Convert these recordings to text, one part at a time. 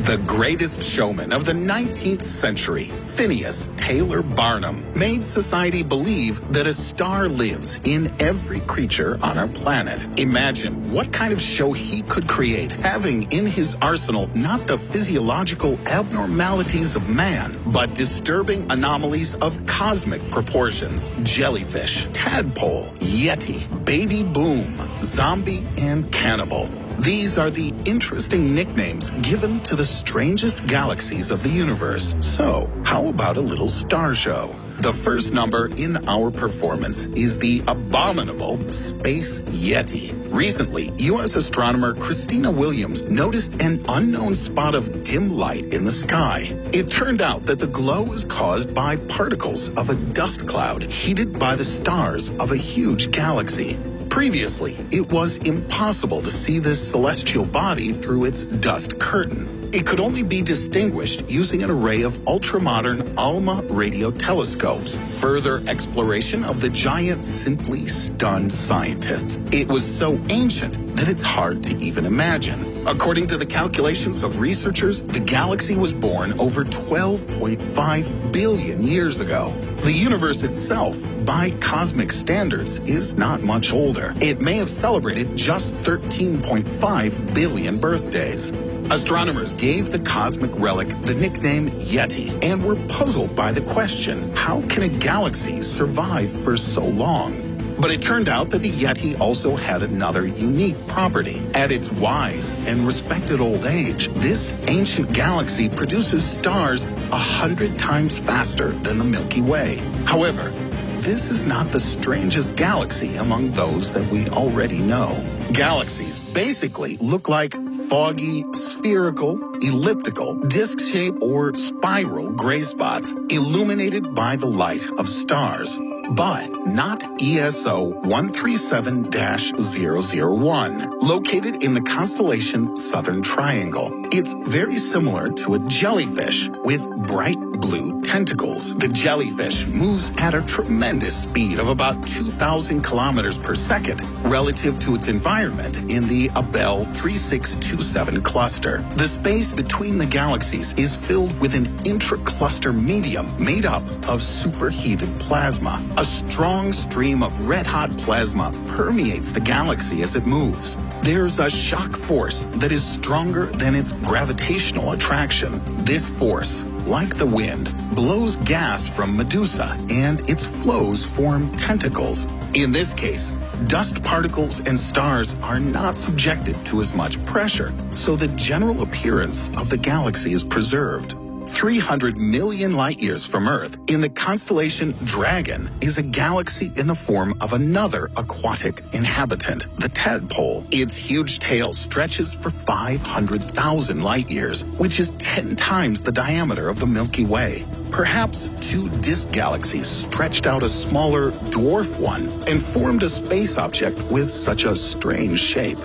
The greatest showman of the 19th century, Phineas Taylor Barnum, made society believe that a star lives in every creature on our planet. Imagine what kind of show he could create, having in his arsenal not the physiological abnormalities of man, but disturbing anomalies of cosmic proportions. Jellyfish, tadpole, yeti, baby boom, zombie, and cannibal. These are the interesting nicknames given to the strangest galaxies of the universe. So, how about a little star show? The first number in our performance is the abominable Space Yeti. Recently, U.S. astronomer Christina Williams noticed an unknown spot of dim light in the sky. It turned out that the glow is caused by particles of a dust cloud heated by the stars of a huge galaxy. Previously, it was impossible to see this celestial body through its dust curtain. It could only be distinguished using an array of ultramodern ALMA radio telescopes. Further exploration of the giant simply stunned scientists. It was so ancient that it's hard to even imagine. According to the calculations of researchers, the galaxy was born over 12.5 billion years ago. The universe itself, by cosmic standards, is not much older. It may have celebrated just 13.5 billion birthdays. Astronomers gave the cosmic relic the nickname Yeti and were puzzled by the question, how can a galaxy survive for so long? But it turned out that the Yeti also had another unique property. At its wise and respected old age, this ancient galaxy produces stars 100 times faster than the Milky Way. However, this is not the strangest galaxy among those that we already know. Galaxies basically look like foggy, spherical, elliptical, disc-shaped, or spiral gray spots illuminated by the light of stars. But not ESO 137-001, located in the constellation Southern Triangle. It's very similar to a jellyfish with bright blue tentacles. The jellyfish moves at a tremendous speed of about 2,000 kilometers per second relative to its environment in the Abell 3627 cluster. The space between the galaxies is filled with an intra-cluster medium made up of superheated plasma. A strong stream of red-hot plasma permeates the galaxy as it moves. There's a shock force that is stronger than its gravitational attraction. This force, like the wind, blows gas from Medusa, and its flows form tentacles. In this case, dust particles and stars are not subjected to as much pressure, so the general appearance of the galaxy is preserved. 300 million light-years from Earth, in the constellation Dragon, is a galaxy in the form of another aquatic inhabitant, the tadpole. Its huge tail stretches for 500,000 light-years, which is 10 times the diameter of the Milky Way. Perhaps two disk galaxies stretched out a smaller dwarf one and formed a space object with such a strange shape.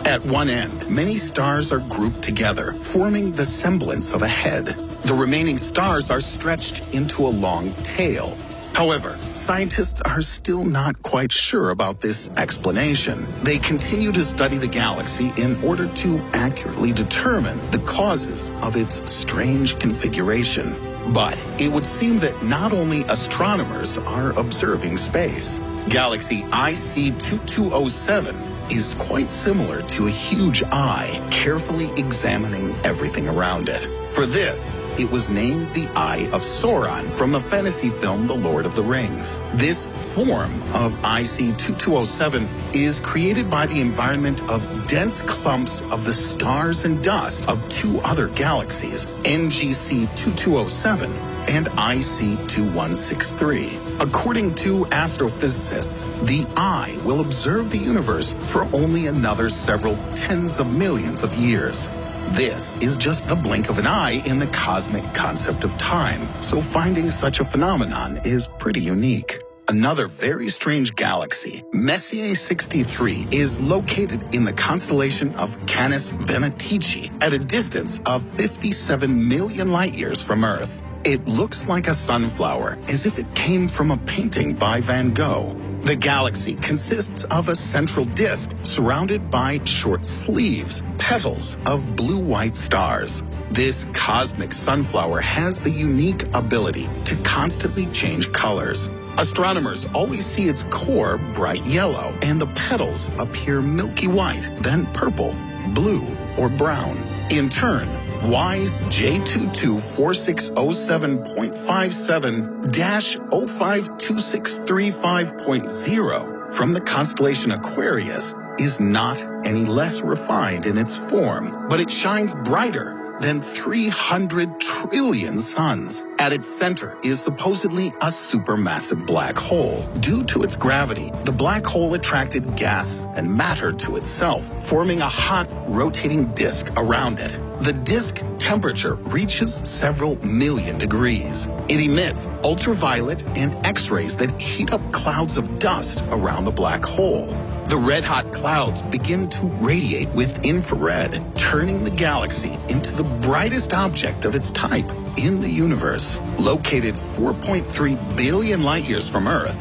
At one end, many stars are grouped together, forming the semblance of a head. The remaining stars are stretched into a long tail. However, scientists are still not quite sure about this explanation. They continue to study the galaxy in order to accurately determine the causes of its strange configuration. But it would seem that not only astronomers are observing space. Galaxy IC2207 is quite similar to a huge eye, carefully examining everything around it. For this, it was named the Eye of Sauron from the fantasy film The Lord of the Rings. This form of IC2207 is created by the environment of dense clumps of the stars and dust of two other galaxies, NGC 2207 and IC 2163. According to astrophysicists, the eye will observe the universe for only another several tens of millions of years. This is just the blink of an eye in the cosmic concept of time, so finding such a phenomenon is pretty unique. Another very strange galaxy, Messier 63, is located in the constellation of Canis Venatici at a distance of 57 million light-years from Earth. It looks like a sunflower, as if it came from a painting by Van Gogh. The galaxy consists of a central disk surrounded by short sleeves, petals of blue-white stars. This cosmic sunflower has the unique ability to constantly change colors. Astronomers always see its core bright yellow and the petals appear milky white, then purple, blue, or brown. In turn, WISE J224607-052635.0 from the constellation Aquarius is not any less refined in its form, but it shines brighter than 300 trillion suns. At its center is supposedly a supermassive black hole. Due to its gravity, the black hole attracted gas and matter to itself, forming a hot, rotating disk around it. The disk temperature reaches several million degrees. It emits ultraviolet and X-rays that heat up clouds of dust around the black hole. The red-hot clouds begin to radiate with infrared, turning the galaxy into the brightest object of its type in the universe. Located 4.3 billion light-years from Earth,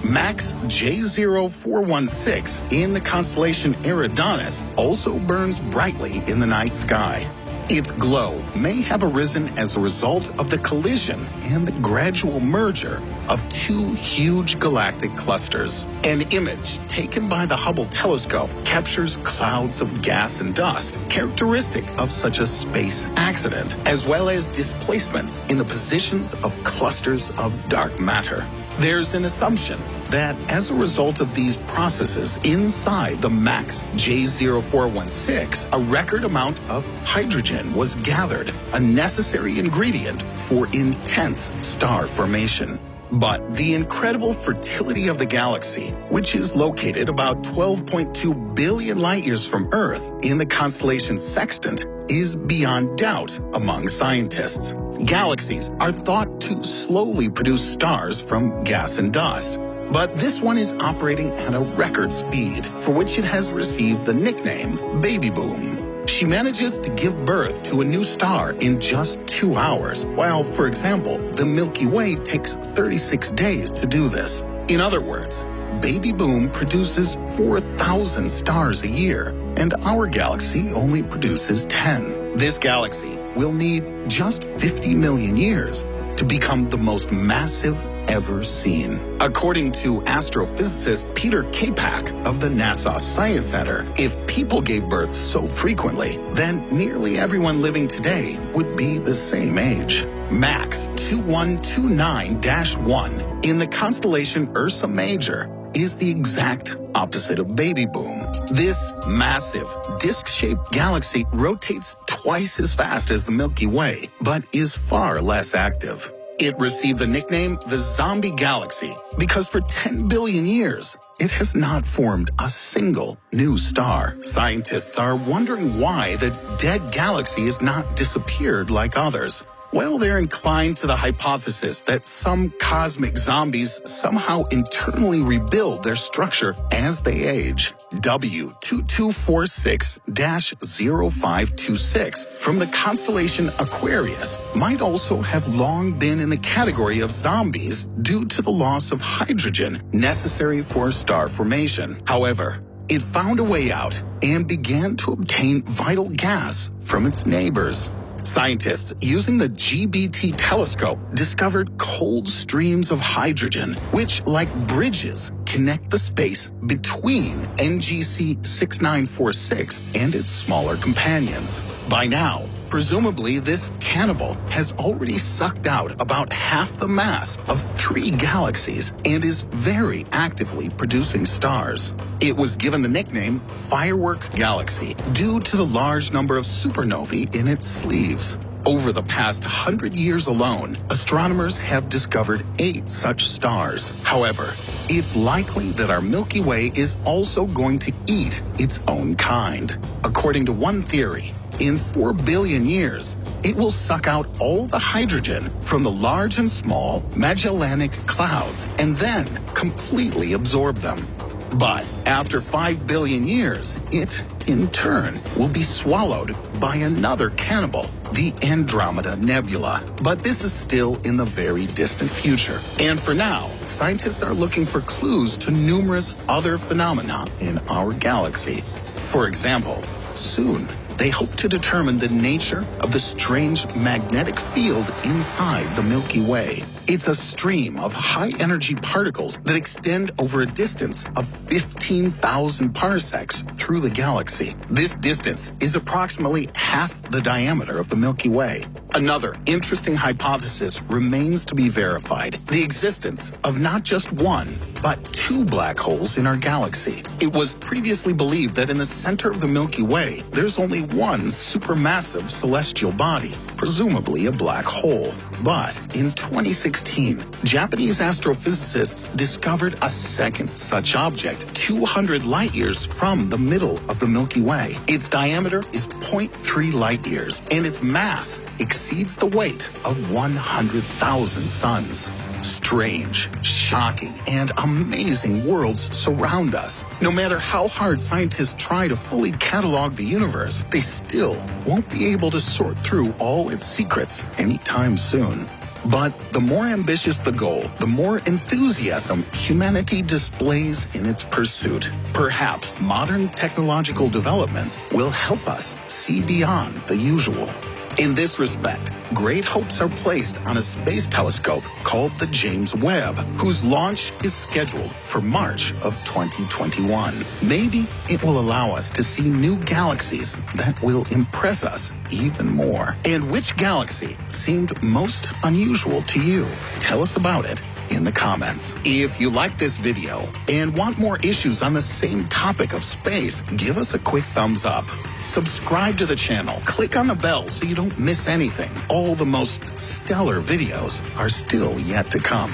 MAX J0416 in the constellation Eridanus also burns brightly in the night sky. Its glow may have arisen as a result of the collision and the gradual merger of two huge galactic clusters. An image taken by the Hubble telescope captures clouds of gas and dust, characteristic of such a space accident, as well as displacements in the positions of clusters of dark matter. There's an assumption that as a result of these processes inside the MAX J0416, a record amount of hydrogen was gathered, a necessary ingredient for intense star formation. But the incredible fertility of the galaxy, which is located about 12.2 billion light-years from Earth in the constellation Sextant, is beyond doubt among scientists. Galaxies are thought to slowly produce stars from gas and dust. But this one is operating at a record speed, for which it has received the nickname Baby Boom. She manages to give birth to a new star in just 2 hours, while, for example, the Milky Way takes 36 days to do this. In other words, Baby Boom produces 4,000 stars a year, and our galaxy only produces 10. This galaxy will need just 50 million years to become the most massive ever seen. According to astrophysicist Peter Kapak of the NASA Science Center, if people gave birth so frequently, then nearly everyone living today would be the same age. MAX 2129-1 in the constellation Ursa Major is the exact opposite of Baby Boom. This massive, disc-shaped galaxy rotates twice as fast as the Milky Way, but is far less active. It received the nickname the Zombie Galaxy because for 10 billion years, it has not formed a single new star. Scientists are wondering why the dead galaxy has not disappeared like others. Well, they're inclined to the hypothesis that some cosmic zombies somehow internally rebuild their structure as they age. W2246-0526 from the constellation Aquarius might also have long been in the category of zombies due to the loss of hydrogen necessary for star formation. However, it found a way out and began to obtain vital gas from its neighbors. Scientists using the GBT telescope discovered cold streams of hydrogen, which, like bridges, connect the space between NGC 6946 and its smaller companions. By now, presumably this cannibal has already sucked out about half the mass of 3 galaxies and is very actively producing stars. It was given the nickname Fireworks Galaxy due to the large number of supernovae in its sleeves. Over the past 100 years alone, astronomers have discovered 8 such stars. However, it's likely that our Milky Way is also going to eat its own kind. According to one theory, in 4 billion years, it will suck out all the hydrogen from the large and small Magellanic Clouds and then completely absorb them. But after 5 billion years, it, in turn, will be swallowed by another cannibal, the Andromeda Nebula. But this is still in the very distant future. And for now, scientists are looking for clues to numerous other phenomena in our galaxy. For example, soon, they hope to determine the nature of the strange magnetic field inside the Milky Way. It's a stream of high-energy particles that extend over a distance of 15,000 parsecs through the galaxy. This distance is approximately half the diameter of the Milky Way. Another interesting hypothesis remains to be verified: the existence of not just one, but two black holes in our galaxy. It was previously believed that in the center of the Milky Way, there's only one supermassive celestial body, presumably a black hole. But in 2016, Japanese astrophysicists discovered a second such object 200 light years from the middle of the Milky Way. Its diameter is 0.3 light years, and its mass exceeds the weight of 100,000 suns. Strange, shocking, and amazing worlds surround us. No matter how hard scientists try to fully catalog the universe, they still won't be able to sort through all its secrets anytime soon. But the more ambitious the goal, the more enthusiasm humanity displays in its pursuit. Perhaps modern technological developments will help us see beyond the usual. In this respect, great hopes are placed on a space telescope called the James Webb, whose launch is scheduled for March of 2021. Maybe it will allow us to see new galaxies that will impress us even more. And which galaxy seemed most unusual to you? Tell us about it in the comments. If you like this video and want more issues on the same topic of space, give us a quick thumbs up. Subscribe to the channel. Click on the bell so you don't miss anything. All the most stellar videos are still yet to come.